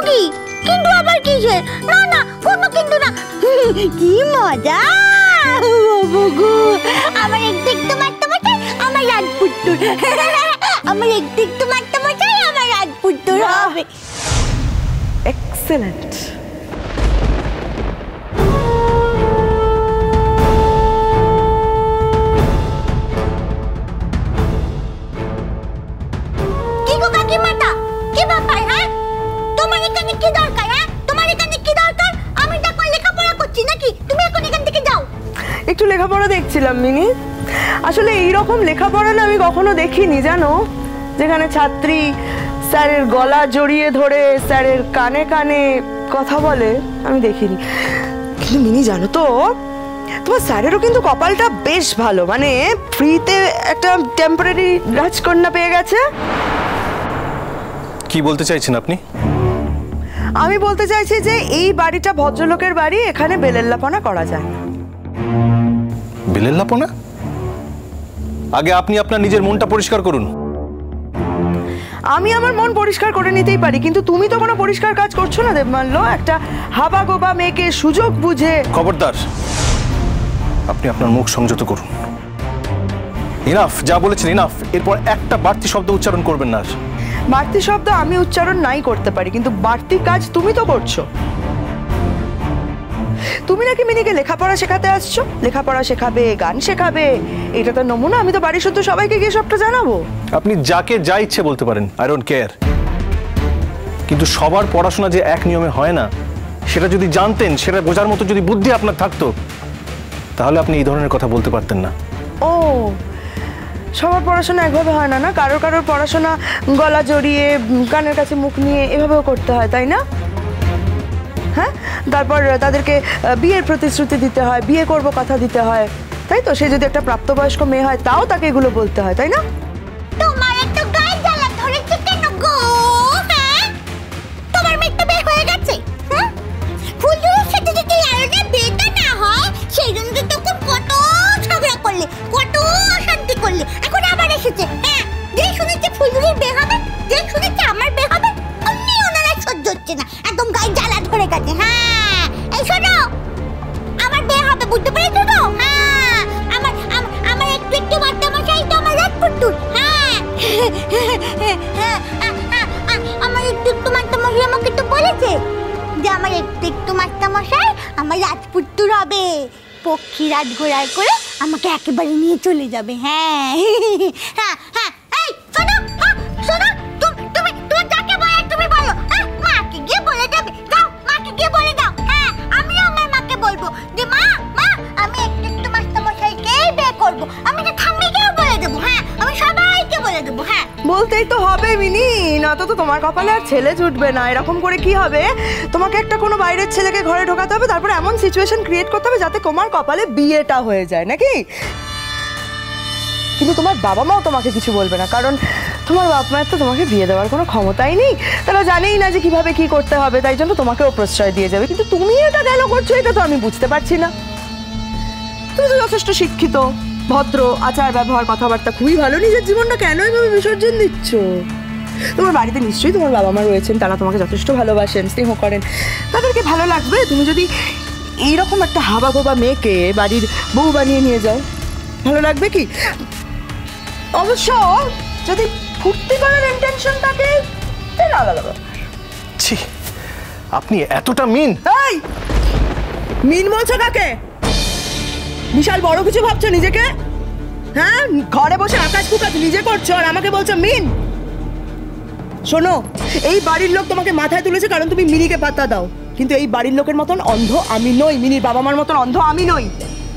নাকি? কিন্তু আবার কিসের? না না, কোনো কিন্তু না। কি মজা! আমার একটু মারতে মশাই আমার রাজপুত্তুর, আমার একটু মারতে মশাই আমার রাজপুত্তুর হবে। এক্সেলেন্ট। কি গো কাকিমাটা, কি ব্যাপার? হ্যাঁ, তোমার এখানে কি দরকার? হ্যাঁ, তোমার এখানে কি দরকার? আমি তো এখন লেখাপড়া করছি নাকি? তুমি এখন এখান থেকে যাও। একটু লেখাপড়া দেখছিলাম মিনি। আসলে এইরকম লেখাপড়া না আমি কখনো দেখিনি জানো, যেখানে ছাত্রী স্যারের গলা জড়িয়ে ধরে স্যারের কানে কানে কথা বলে, আমি দেখিনি। কিন্তু মিনি জানো তো, তোমার স্যারেরও কিন্তু কপালটা বেশ ভালো, মানে ফ্রিতে একটা টেম্পোরারি রাজকন্যা পেয়ে গেছে। কি বলতে চাইছেন আপনি? আমি বলতে চাইছি যে এই বাড়িটা ভদ্রলোকের বাড়ি, এখানে বেলেল্লাপনা করা যায় না। বেলেল্লাপনা? আগে আপনি আপনার নিজের মনটা পরিষ্কার করুন। আমি আমার মন পরিষ্কার করে নিতেই পারি, কিন্তু তুমি তো কোনো পরিষ্কার কাজ করছো না দেবমাল্য। একটা হাবা গোবা মেয়েকে সুযোগ বুঝে। খবরদার, আপনি আপনার মুখ সংযত করুন। ইনাফ, যা বলেছেন ইনাফ। এরপর একটা বাড়তি শব্দ উচ্চারণ করবেন না। বাড়তি শব্দ আমি উচ্চারণ নাই করতে পারি, কিন্তু বাড়তি কাজ তুমি তো করছো। তুমি নাকি মিনিকে লেখাপড়া শেখাতে আসছো, লেখাপড়া শেখাবে, গান শেখাবে। এটা তো নমুনা, আমি তো বাড়ির শুদ্ধ সবাইকে গিয়ে সবটা জানাবো। আপনি যাকে যা ইচ্ছে বলতে পারেন, আই ডোন্ট কেয়ার। কিন্তু সবার পড়াশোনা যে এক নিয়মে হয় না, সেটা যদি জানতেন, সেটা বোঝার মতো যদি বুদ্ধি আপনার থাকতো, তাহলে আপনি এই ধরনের কথা বলতে পারতেন না। ও, সবার পড়াশোনা একভাবে হয় না, না? কারোর কারোর পড়াশোনা গলা জড়িয়ে কানের কাছে মুখ নিয়ে এভাবেও করতে হয়, তাই না? হ্যাঁ, তারপর তাদেরকে বিয়ের প্রতিশ্রুতি দিতে হয়, বিয়ে করব কথা দিতে হয়, তাই তো? সে যদি একটা প্রাপ্তবয়স্ক মেয়ে হয়, তাও তাকে এগুলো বলতে হয়, তাই না? তোমার একটু গায়ে জ্বালা ধরেছে কেন গো? হ্যাঁ, তোমার মেয়েটা বের হয়ে গেছে। হ্যাঁ, ফুলঝুরির সাথে যদি লালনের বিয়েটা না হয়, সেই জন্য তো তখন কত ঝগড়া করলে, কত অশান্তি করলে। এখন আবার এসেছে। হ্যাঁ, যেই শুনেছে ফুলঝুরির বিয়ে হবে, যেই শুনেছে আমার বিয়ে হবে, অমনি ওনারা সহ্য হচ্ছে না, একদম গায়ে জ্বালা ধরে গেছে। হ্যাঁ, এই শোনো, আমার বিয়ে হবে, বুঝতে পেরেছো তো? হ্যাঁ, আমার একটু বাচ্চা মশাই তো আমার রাজপুত্তুর। হ্যাঁ, আমার একটু বাচ্চা মশাই আমাকে তো বলেছে যে আমার একটু বাচ্চা মশাই আমার রাজপুত্তুর হবে, পক্ষী রাজঘোড়ায় করে আমাকে একেবারে নিয়ে চলে যাবে। হ্যাঁ হ্যাঁ হ্যাঁ, এই শোনো, শোনো, তুমি যাকে বলে তুমি বলো। হ্যাঁ, মাকে গিয়ে বলে দেবে, যাও মাকে গিয়ে বলে দাও। হ্যাঁ, আমিও আমার মাকে বলবো যে মা আমি একটু বাচ্চা মশাইকেই বিয়ে করবো। আমি তো ঠাম্মিকেও বলে দেবো। হ্যাঁ, আমি সবাইকে বলে দেবো। হ্যাঁ, বলতেই তো হবে মিনি, না তো তোমার কপালে আর ছেলে জুটবে না। এরকম করে কি হবে? তোমাকে একটা কোনো বাইরের ছেলেকে ঘরে ঢোকাতে হবে, তারপরে এমন সিচুয়েশন ক্রিয়েট করতে হবে যাতে তোমার কপালে বিয়েটা হয়ে যায়, নাকি? কিন্তু তোমার বাবা মাও তোমাকে কিছু বলবে না, কারণ তোমার বাপ মায়ের তো তোমাকে বিয়ে দেওয়ার কোনো ক্ষমতাই নেই। তারা জানেই না যে কিভাবে কি করতে হবে, তাই জন্য তোমাকেও প্রশ্রয় দিয়ে যাবে। কিন্তু তুমি এটা কেন করছো, এটা তো আমি বুঝতে পারছি না। তুমি তো যথেষ্ট শিক্ষিত, ভদ্র, আচার ব্যবহার কথাবার্তা খুবই ভালো, নিজের জীবনটা কেন এভাবে বিসর্জন দিচ্ছ? তোমার বাড়িতে নিশ্চয়ই তোমার বাবা মা রয়েছেন, তারা তোমাকে যথেষ্ট ভালোবাসেন, স্নেহ করেন, তাদেরকে ভালো লাগবে তুমি যদি এইরকম একটা হাবা গোবা মেয়েকে বাড়ির বউ বানিয়ে নিয়ে যাও। ভালো লাগবে কি? অবশ্য যদি ফুর্তি করার ইন্টেনশন থাকে তাহলে আলাদা ব্যাপার। ছি, আপনি এতটা মিন? এই, মিন বলছো কাকে? বিশাল বড় কিছু ভাবছো নিজেকে? হ্যাঁ, ঘরে বসে আকাশ কুকাশ নিজে করছো আর আমাকে বলছো মিন? শোনো, এই বাড়ির লোক তোমাকে মাথায় তুলেছে কারণ তুমি মিনিকে পাত্তা দাও, কিন্তু এই বাড়ির লোকের মতন অন্ধ আমি নই, মিনির বাবা মার মতন অন্ধ আমি নই।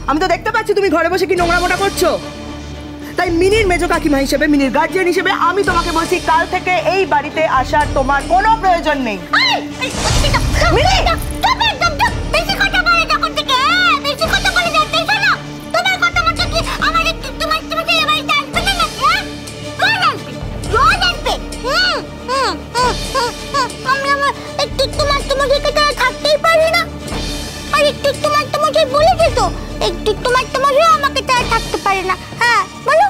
আমি তো দেখতে পাচ্ছি তুমি ঘরে বসে কি নোংরা মোটা করছো। তাই মিনির মেজো কাকিমা হিসেবে, মিনির গার্জিয়ান হিসেবে আমি তোমাকে বলছি, কাল থেকে এই বাড়িতে আসার তোমার কোনো প্রয়োজন নেই। মিনি, বেশি কথা বলে যখন থেকে, বেশি কথা বলে যাচ্ছে। শোনো, তোমার কথা মতো কি আমার একটু তোমাকে এ বাড়িতে আসবে না? রোজ আসবে। আমি আমার একটু তোমাকে তারা থাকতেই পারি না। আর একটু তোমাকে বলেছে তো, একটু তোমাকে আমাকে তারা থাকতে পারে না। হ্যাঁ, বলো।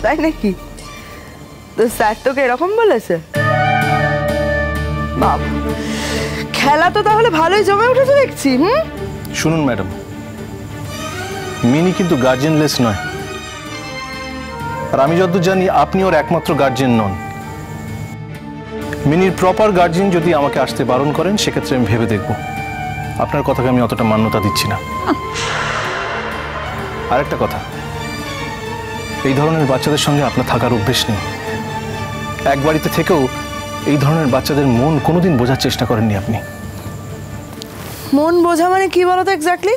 তাই নাকি? তো স্যার তোকে এরকম বলেছে? বাবা, খেলা তো তাহলে ভালোই জমে উঠেছে দেখছি। শুনুন ম্যাডাম, মিনি কিন্তু গার্জিয়ানলেস নয়, আর আমি যতদূর জানি আপনি ওর একমাত্র গার্জিয়ান নন। মিনির প্রপার গার্জিয়ান যদি আমাকে আসতে বারণ করেন সেক্ষেত্রে আমি ভেবে দেখব। আপনার কথাকে আমি অতটা মান্যতা দিচ্ছি না। আরেকটা কথা, এই ধরনের বাচ্চাদের সঙ্গে আপনার থাকার অভ্যেস নেই। এক বাড়িতে থেকেও এই ধরনের বাচ্চাদের মন কোনোদিন বোঝার চেষ্টা করেননি আপনি। মন বোঝা মানে কি বলো তো এক্স্যাক্টলি?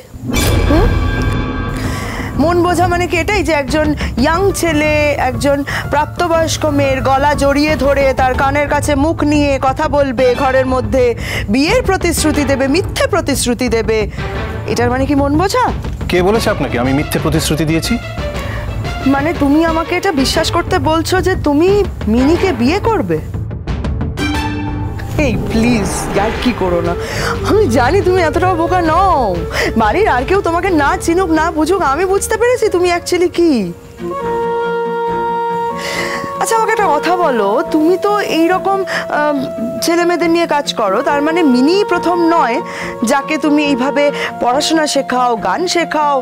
মন বোঝা মানে কি এটাই যে একজন ইয়াং ছেলে একজন প্রাপ্তবয়স্ক মেয়ের গলা জড়িয়ে ধরে তার কানের কাছে মুখ নিয়ে কথা বলবে, ঘরের মধ্যে বিয়ের প্রতিশ্রুতি দেবে, মিথ্যে প্রতিশ্রুতি দেবে, এটার মানে কি মন বোঝা? কে বলেছে আপনাকে আমি মিথ্যে প্রতিশ্রুতি দিয়েছি? মানে তুমি আমাকে এটা বিশ্বাস করতে বলছো যে তুমি মিনিকে বিয়ে করবে? এই প্লিজ আর কি করো না, আমি জানি তুমি এতটাও বোকা নও। বাড়ির আর কেউ তোমাকে না চিনুক না বুঝুক, আমি বুঝতে পেরেছি তুমি অ্যাকচুয়ালি কি। আচ্ছা আমাকে একটা কথা বলো, তুমি তো এইরকম ছেলে মেয়েদের নিয়ে কাজ করো, তার মানে মিনি প্রথম নয় যাকে তুমি এইভাবে পড়াশোনা শেখাও, গান শেখাও,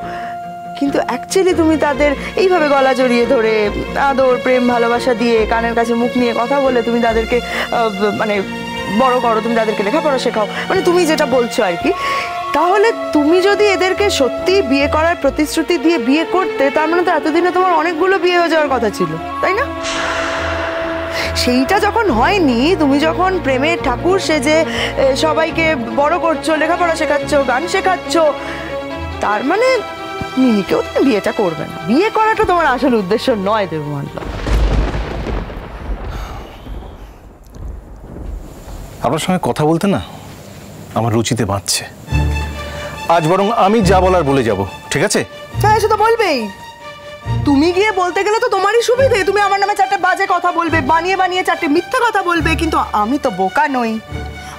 কিন্তু অ্যাকচুয়ালি তুমি তাদের এইভাবে গলা জড়িয়ে ধরে আদর প্রেম ভালোবাসা দিয়ে কানের কাছে মুখ নিয়ে কথা বলে তুমি তাদেরকে মানে বড় করো, তুমি তাদেরকে লেখাপড়া শেখাও, মানে তুমি যেটা বলছো আর কি। তাহলে তুমি যদি এদেরকে সত্যি বিয়ে করার প্রতিশ্রুতি দিয়ে বিয়ে করতে, তার মানে তো এতদিনে তোমার অনেকগুলো বিয়ে হয়ে যাওয়ার কথা ছিল, তাই না? সেইটা যখন হয়নি, তুমি যখন প্রেমের ঠাকুর সেজে সবাইকে বড় করছো, লেখাপড়া শেখাচ্ছ, গান শেখাচ্ছ, তার মানে মিনিকেও তুমি বিয়েটা করবে না। বিয়ে করাটা তোমার আসল উদ্দেশ্য নয় দেবমল্লা। আপনার সঙ্গে কথা বলতে না আমার রুচিতে বাঁধছে। আজ বরং আমি যা বলার বলে যাব, ঠিক আছে? হ্যাঁ সে তো বলবেই। তুমি গিয়ে বলতে গেলে তো তোমারই সুবিধে, তুমি আমার নামে চারটে বাজে কথা বলবে, বানিয়ে বানিয়ে চারটে মিথ্যা কথা বলবে, কিন্তু আমি তো বোকা নই।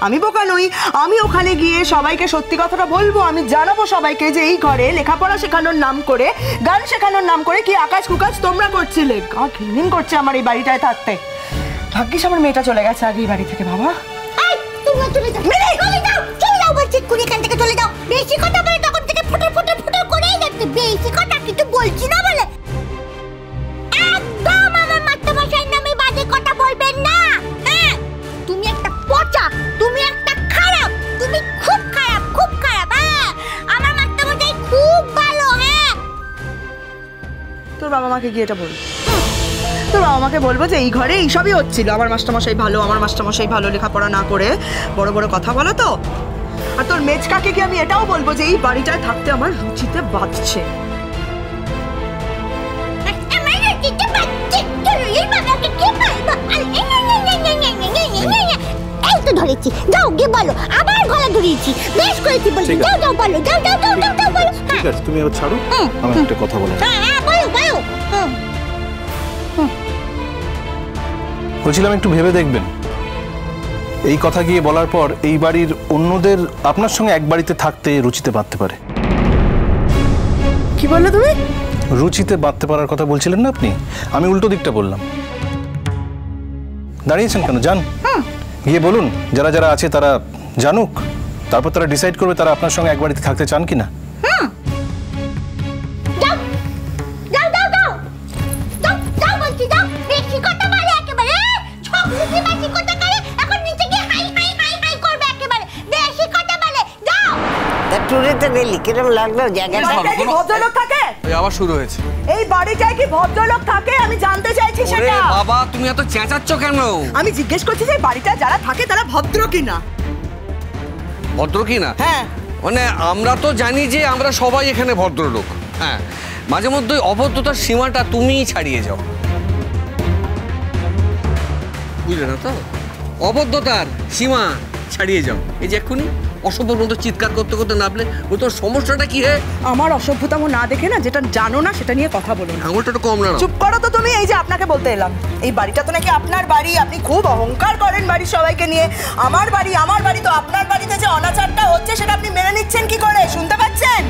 আমি বোকা নই, আমি ওখানে গিয়ে সবাইকে সত্যি কথাটা বলবো। আমি জানাবো সবাইকে যে এই ঘরে লেখাপড়া শেখানোর নাম করে, গান শেখানোর নাম করে কি আকাশ কুকাশ তোমরা করছিলে। গা ঘিনঘিন করছে আমার এই বাড়িটায় থাকতে। ভাগ্যিস আমার মেয়েটা চলে গেছে আগে এই বাড়ি থেকে। বাবা চলে যাও বলছি, এখান থেকে চলে যাও। বেশি কথা বলে তখন থেকে ফুটো ফুটো ফুটো করেই যাচ্ছে। বেশি কথা কিছু বলছি না বলে একদম আমার মাস্টারমশাইয়ের নামে বাজে কথা বলবেন না। হ্যাঁ তুমি একটা পচা, তুমি একটা খারাপ, তুমি খুব খারাপ, খুব খারাপ। হ্যাঁ আমার মাস্টারমশাই খুব ভালো। হ্যাঁ তোর বাবা মাকে গিয়ে এটা বল। তোর বাবা মাকে বলবো যে এই ঘরে এইসবই হচ্ছিল। আমার মাস্টারমশাই ভালো, আমার মাস্টারমশাই ভালো, লেখাপড়া না করে বড় বড় কথা বলো তো। আর তোর মেজকাকে কি আমি এটাও বলবো যে এই বাড়িটায় থাকতে আমার রুচিতে বাঁধছে। ধরেছি, যাও গিয়ে বলো। আবার গলা ধরিয়েছি, বেশ করেছি বলছি। যাও যাও বলো, যাও যাও যাও যাও যাও বলো। ঠিক আছে তুমি এবার ছাড়ো, আমি একটা কথা বলবো। হ্যাঁ হ্যাঁ বলো বলো। বলছিলাম একটু ভেবে দেখবেন, এই কথা গিয়ে বলার পর এই বাড়ির অন্যদের আপনার সঙ্গে এক বাড়িতে থাকতে রুচিতে বাঁধতে পারে। কি বললে তুমি? রুচিতে বাঁধতে পারার কথা বলছিলেন না আপনি, আমি উল্টো দিকটা বললাম। দাঁড়িয়েছেন কেন? যান, গিয়ে বলুন যারা যারা আছে তারা জানুক, তারপর তারা ডিসাইড করবে তারা আপনার সঙ্গে এক বাড়িতে থাকতে চান কিনা। ট্যুরেতে গেলি কিরম লাগলো জায়গাটা? কি ভদ্রলোক থাকে? আবার শুরু হয়েছে। এই বাড়িটায় কি ভদ্রলোক থাকে? আমি জানতে চাইছি সেটা। বাবা তুমি এত চেঁচাচ্ছ কেন? আমি জিজ্ঞেস করছি যে বাড়িটা যারা থাকে তারা ভদ্র কিনা। ভদ্র কিনা? হ্যাঁ মানে আমরা তো জানি যে আমরা সবাই এখানে ভদ্রলোক। হ্যাঁ মাঝে মধ্যে অভদ্রতার সীমাটা তুমিই ছাড়িয়ে যাও, বুঝলে না তো? অভদ্রতার সীমা ছাড়িয়ে যাও। এই যে এক্ষুনি অসভ্যর মতো চিৎকার করতে করতে নামলে, ও তোর সমস্যাটা কি? হে আমার অসভ্যতাম না দেখে না, যেটা জানো না সেটা নিয়ে কথা বলো না। আঙুলটা একটু কম না। চুপ করো তো তুমি। এই যে আপনাকে বলতে এলাম, এই বাড়িটা তো নাকি আপনার বাড়ি, আপনি খুব অহংকার করেন বাড়ির সবাইকে নিয়ে। আমার বাড়ি আমার বাড়ি, তো আপনার বাড়িতে যে অনাচারটা হচ্ছে সেটা আপনি মেনে নিচ্ছেন কি করে? শুনতে পাচ্ছেন?